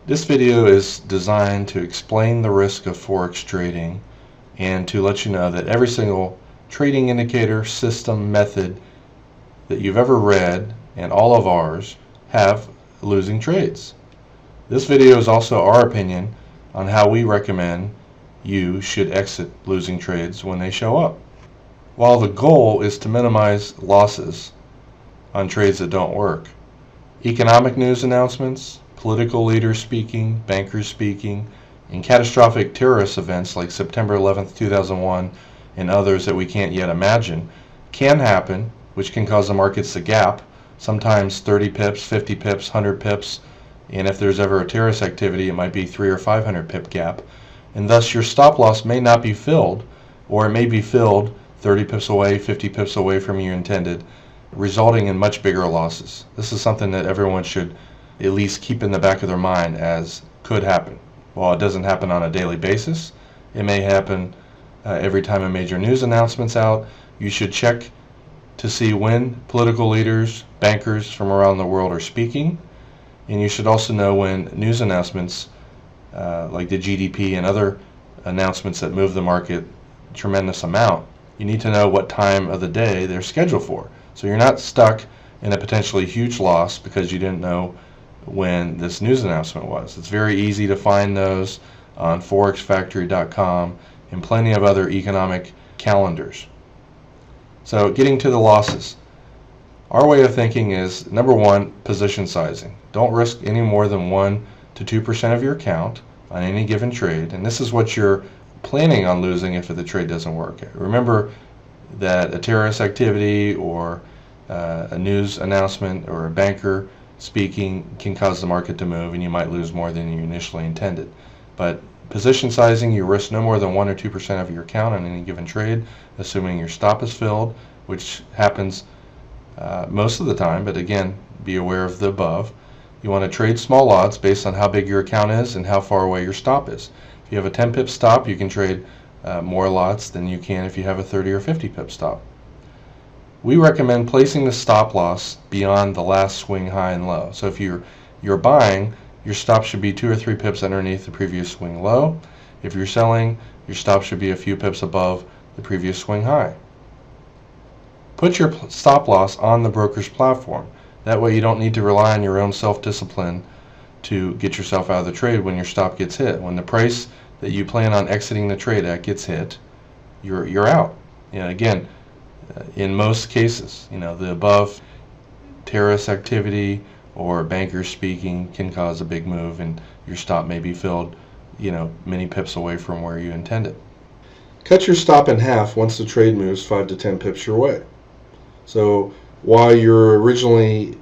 This video is designed to explain the risk of Forex trading and to let you know that every single trading indicator, system, method that you've ever read, and all of ours, have losing trades. This video is also our opinion on how we recommend you should exit losing trades when they show up. While the goal is to minimize losses on trades that don't work, economic news announcements, political leaders speaking, bankers speaking, and catastrophic terrorist events like September 11th, 2001 and others that we can't yet imagine can happen, which can cause the markets to gap, sometimes 30 pips, 50 pips, 100 pips, and if there's ever a terrorist activity, it might be 300 or 500 pip gap, and thus your stop loss may not be filled, or it may be filled 30 pips away, 50 pips away from your intended, resulting in much bigger losses. This is something that everyone should at least keep in the back of their mind as could happen. While it doesn't happen on a daily basis, it may happen every time a major news announcement's out. You should check to see when political leaders, bankers from around the world are speaking, and you should also know when news announcements like the GDP and other announcements that move the market a tremendous amount, you need to know what time of the day they're scheduled for. So you're not stuck in a potentially huge loss because you didn't know when this news announcement was. It's very easy to find those on forexfactory.com and plenty of other economic calendars. So getting to the losses. Our way of thinking is, number one, position sizing. Don't risk any more than 1 to 2% of your account on any given trade, and this is what you're planning on losing if the trade doesn't work. Remember that a terrorist activity or a news announcement or a banker speaking can cause the market to move, and you might lose more than you initially intended. But position sizing, you risk no more than 1 or 2% of your account on any given trade, assuming your stop is filled, which happens most of the time, but again, be aware of the above. You want to trade small lots based on how big your account is and how far away your stop is. If you have a 10 pip stop, you can trade more lots than you can if you have a 30 or 50 pip stop. We recommend placing the stop loss beyond the last swing high and low. So if you're buying, your stop should be 2 or 3 pips underneath the previous swing low. If you're selling, your stop should be a few pips above the previous swing high. Put your stop loss on the broker's platform. That way you don't need to rely on your own self-discipline to get yourself out of the trade when your stop gets hit. When the price that you plan on exiting the trade at gets hit, you're out. Again, in most cases, the above terrorist activity or bankers speaking can cause a big move, and your stop may be filled, many pips away from where you intended. Cut your stop in half once the trade moves 5 to 10 pips your way. So while you originally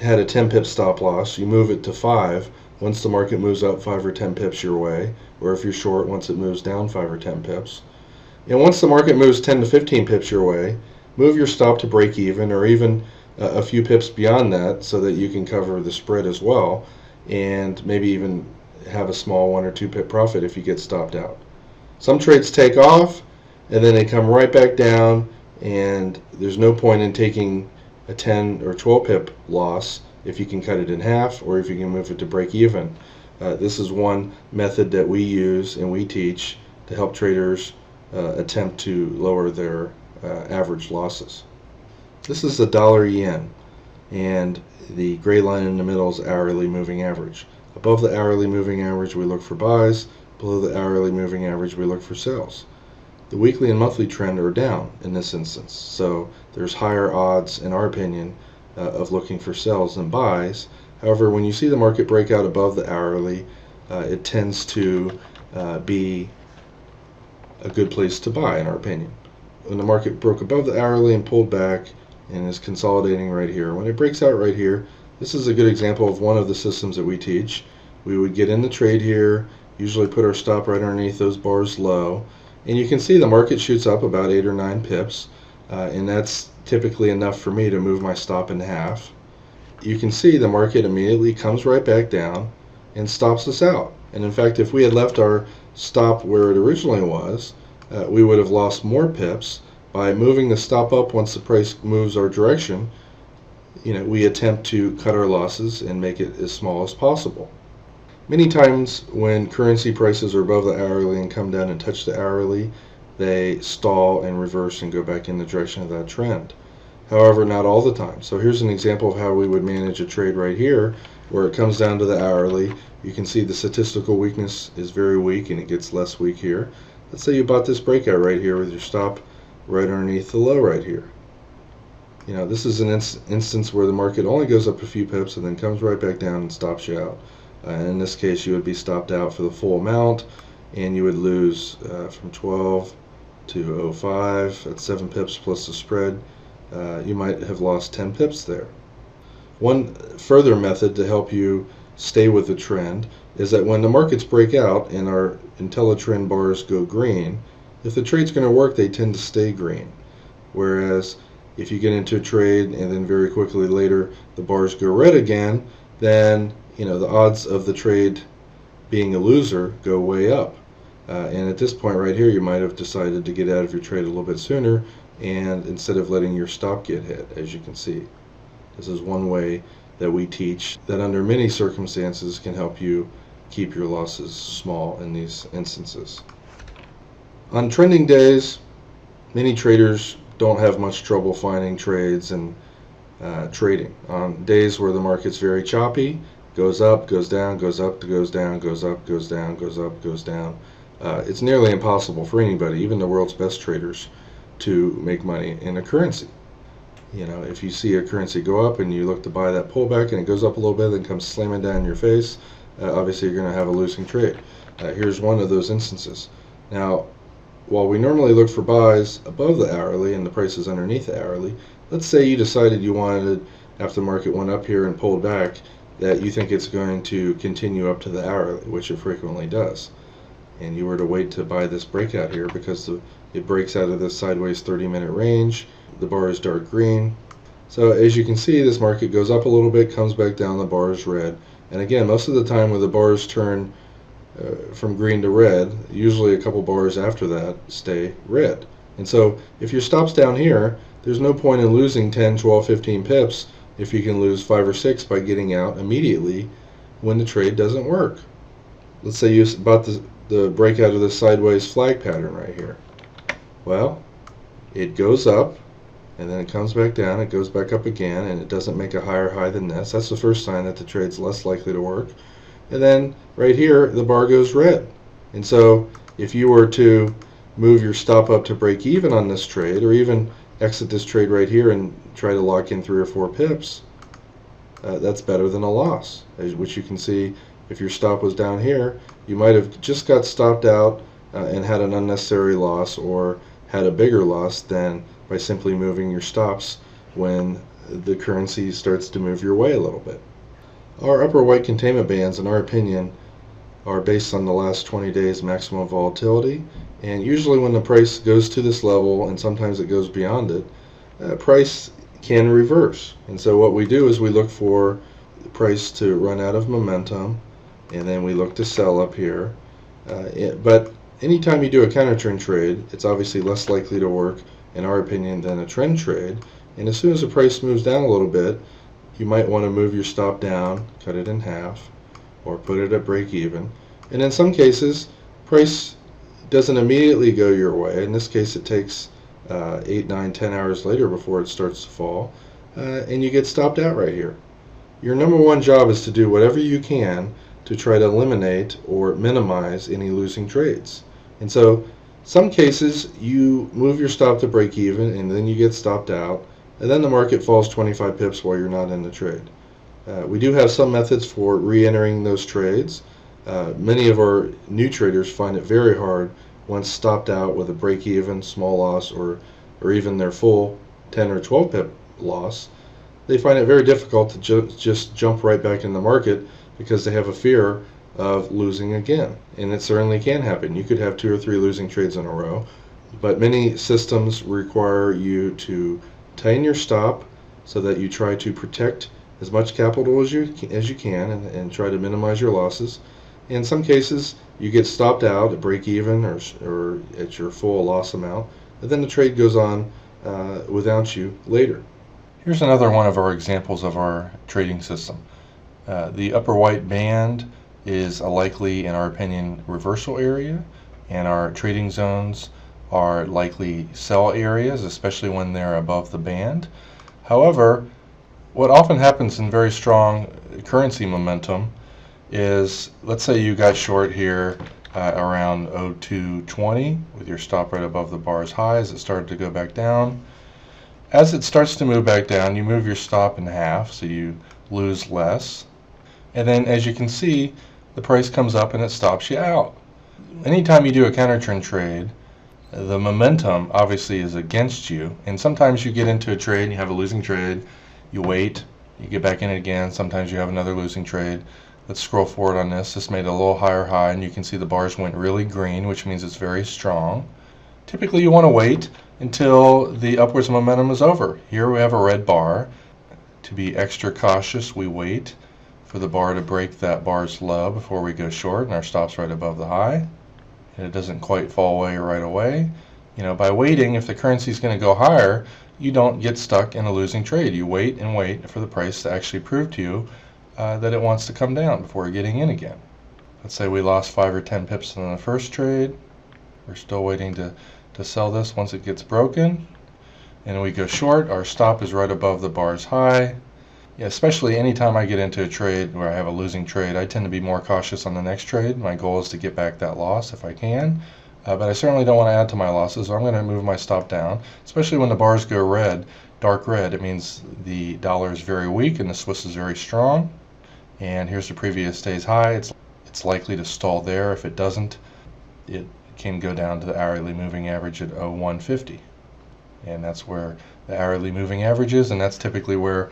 had a 10 pip stop loss, you move it to 5 once the market moves up 5 or 10 pips your way, or if you're short, once it moves down 5 or 10 pips. And once the market moves 10 to 15 pips your way, move your stop to break even, or even a few pips beyond that, so that you can cover the spread as well, and maybe even have a small 1 or 2 pip profit if you get stopped out. Some trades take off and then they come right back down, and there's no point in taking a 10 or 12 pip loss if you can cut it in half, or if you can move it to break even. This is one method that we use and we teach to help traders attempt to lower their average losses. This is the dollar yen, and the gray line in the middle is hourly moving average. Above the hourly moving average we look for buys, below the hourly moving average we look for sells. The weekly and monthly trend are down in this instance, so there's higher odds, in our opinion, of looking for sells than buys. However, when you see the market break out above the hourly, it tends to be a good place to buy, in our opinion. When the market broke above the hourly and pulled back and is consolidating right here, when it breaks out right here, this is a good example of one of the systems that we teach. We would get in the trade here, usually put our stop right underneath those bars low, and you can see the market shoots up about 8 or 9 pips, and that's typically enough for me to move my stop in half. You can see the market immediately comes right back down and stops us out. And in fact, if we had left our stop where it originally was, we would have lost more pips. By moving the stop up once the price moves our direction, we attempt to cut our losses and make it as small as possible. Many times when currency prices are above the hourly and come down and touch the hourly, they stall and reverse and go back in the direction of that trend. However, not all the time. So here's an example of how we would manage a trade right here, where it comes down to the hourly. You can see the statistical weakness is very weak and it gets less weak here. Let's say you bought this breakout right here with your stop right underneath the low right here. This is an instance where the market only goes up a few pips and then comes right back down and stops you out. In this case, you would be stopped out for the full amount, and you would lose from 12 to 05. That's 7 pips plus the spread. You might have lost 10 pips there. One further method to help you stay with the trend is that when the markets break out and our IntelliTrend bars go green, if the trade's going to work, they tend to stay green. Whereas if you get into a trade and then very quickly later the bars go red again, then the odds of the trade being a loser go way up. And at this point right here, you might have decided to get out of your trade a little bit sooner, and instead of letting your stop get hit, as you can see. This is one way that we teach that under many circumstances can help you keep your losses small in these instances. On trending days, many traders don't have much trouble finding trades and trading. On days where the market's very choppy, goes up, goes down, goes up, goes down, goes up, goes down, goes up, goes down, it's nearly impossible for anybody, even the world's best traders, to make money in a currency. If you see a currency go up and you look to buy that pullback and it goes up a little bit and comes slamming down in your face, obviously you're going to have a losing trade. Here's one of those instances. Now, while we normally look for buys above the hourly and the price is underneath the hourly, let's say you decided you wanted, after the market went up here and pulled back, that you think it's going to continue up to the hourly, which it frequently does. And you were to wait to buy this breakout here because it breaks out of this sideways 30-minute range. The bar is dark green. So as you can see, this market goes up a little bit, comes back down, the bar is red. And again, most of the time when the bars turn from green to red, usually a couple bars after that stay red. And so if your stop's down here, there's no point in losing 10, 12, 15 pips if you can lose 5 or 6 by getting out immediately when the trade doesn't work. Let's say you bought the breakout of this sideways flag pattern right here. Well, it goes up and then it comes back down, it goes back up again, and it doesn't make a higher high than this. That's the first sign that the trade's less likely to work. And then right here, the bar goes red. And so if you were to move your stop up to break even on this trade, or even exit this trade right here and try to lock in 3 or 4 pips, that's better than a loss. Which you can see, if your stop was down here, you might have just got stopped out and had an unnecessary loss, or had a bigger loss than by simply moving your stops when the currency starts to move your way a little bit. Our upper white containment bands, in our opinion, are based on the last 20 days maximum volatility, and usually when the price goes to this level, and sometimes it goes beyond it, price can reverse. And so what we do is we look for the price to run out of momentum, and then we look to sell up here. But anytime you do a counter trend trade, it's obviously less likely to work, in our opinion, than a trend trade. And as soon as the price moves down a little bit, you might want to move your stop down, cut it in half, or put it at break even. And in some cases, price doesn't immediately go your way. In this case, it takes 8, 9, 10 hours later before it starts to fall, and you get stopped out right here. Your number one job is to do whatever you can to try to eliminate or minimize any losing trades. And so some cases you move your stop to break even and then you get stopped out, and then the market falls 25 pips while you're not in the trade. We do have some methods for re-entering those trades. Many of our new traders find it very hard once stopped out with a break even, small loss, or even their full 10 or 12 pip loss. They find it very difficult to just jump right back in the market because they have a fear of losing again. And it certainly can happen. You could have 2 or 3 losing trades in a row, but many systems require you to tighten your stop so that you try to protect as much capital as you can and try to minimize your losses. In some cases, you get stopped out at break even or at your full loss amount, and then the trade goes on without you later. Here's another one of our examples of our trading system. The upper white band is a likely, in our opinion, reversal area, and our trading zones are likely sell areas, especially when they're above the band. However, what often happens in very strong currency momentum is, let's say you got short here around 0220 with your stop right above the bar's high as it started to go back down. As it starts to move back down, you move your stop in half so you lose less. And then, as you can see, the price comes up and it stops you out. Anytime you do a counter trend trade, the momentum obviously is against you, and sometimes you get into a trade and you have a losing trade, you wait, you get back in it again, sometimes you have another losing trade. Let's scroll forward on this. This made a little higher high, and you can see the bars went really green, which means it's very strong. Typically you want to wait until the upwards momentum is over. Here we have a red bar. To be extra cautious, we wait for the bar to break that bar's low before we go short, and our stop's right above the high. And it doesn't quite fall away right away. By waiting, if the currency is going to go higher, you don't get stuck in a losing trade. You wait and wait for the price to actually prove to you that it wants to come down before getting in again. Let's say we lost 5 or 10 pips in the first trade. We're still waiting to sell this once it gets broken. And we go short. Our stop is right above the bar's high. Yeah, especially anytime I get into a trade where I have a losing trade, I tend to be more cautious on the next trade. My goal is to get back that loss if I can, but I certainly don't want to add to my losses, so I'm going to move my stop down, especially when the bars go red, dark red. It means the dollar is very weak and the Swiss is very strong. And here's the previous day's high. It's likely to stall there. If it doesn't, it can go down to the hourly moving average at 0150. And that's where the hourly moving average is, and that's typically where,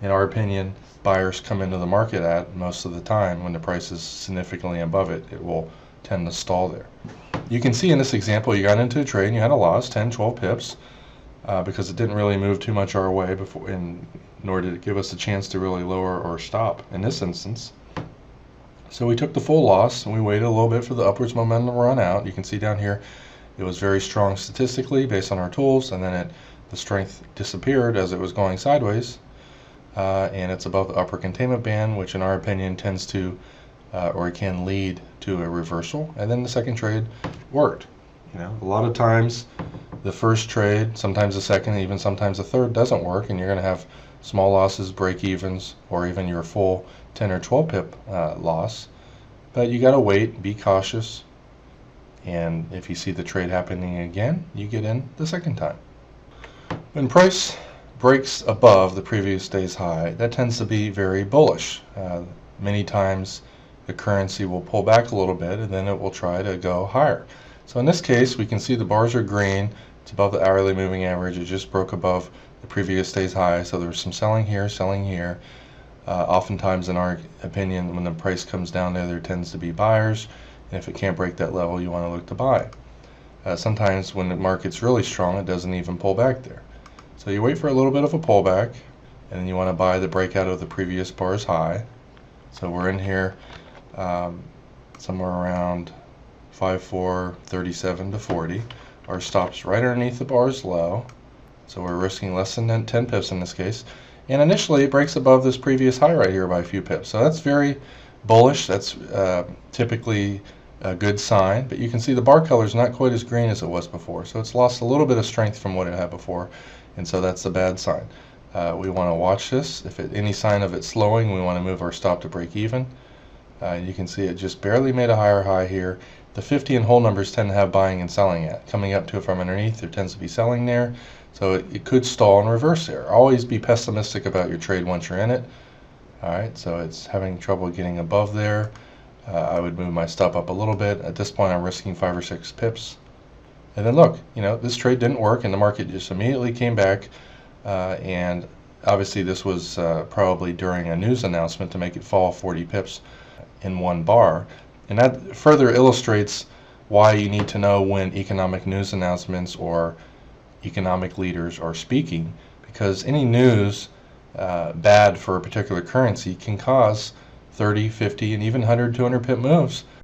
in our opinion, buyers come into the market at most of the time. When the price is significantly above it, it will tend to stall there. You can see in this example, you got into a trade and you had a loss, 10, 12 pips, because it didn't really move too much our way before, and nor did it give us a chance to really lower or stop in this instance. So we took the full loss and we waited a little bit for the upwards momentum to run out. You can see down here it was very strong statistically based on our tools, and then the strength disappeared as it was going sideways. And it's above the upper containment band, which in our opinion tends to, or it can lead to a reversal. And then the second trade worked. A lot of times the first trade, sometimes the second, even sometimes the third doesn't work, and you're going to have small losses, break evens, or even your full 10 or 12 pip loss. But you got to wait, be cautious, and if you see the trade happening again, you get in the second time. When price breaks above the previous day's high, that tends to be very bullish. Many times the currency will pull back a little bit and then it will try to go higher. So in this case, we can see the bars are green. It's above the hourly moving average. It just broke above the previous day's high. So there's some selling here, selling here. Oftentimes, in our opinion, when the price comes down there tends to be buyers. And if it can't break that level, you want to look to buy. Sometimes when the market's really strong, it doesn't even pull back there. So you wait for a little bit of a pullback, and then you want to buy the breakout of the previous bar's high. So we're in here somewhere around 5.437 to 40. Our stop's right underneath the bar's low, so we're risking less than 10 pips in this case. And initially it breaks above this previous high right here by a few pips. So that's very bullish. That's typically a good sign, but you can see the bar color is not quite as green as it was before, so it's lost a little bit of strength from what it had before, and so that's a bad sign. We want to watch this. If any sign of it slowing, we want to move our stop to break even. You can see it just barely made a higher high here. The 50 and whole numbers tend to have buying and selling at. Coming up to it from underneath, there tends to be selling there, so it could stall and reverse there. Always be pessimistic about your trade once you're in it. Alright, so it's having trouble getting above there. I would move my stop up a little bit. At this point I'm risking 5 or 6 pips. And then look, this trade didn't work and the market just immediately came back, and obviously this was probably during a news announcement to make it fall 40 pips in one bar. And that further illustrates why you need to know when economic news announcements or economic leaders are speaking, because any news bad for a particular currency can cause 30, 50, and even 100, 200 pip moves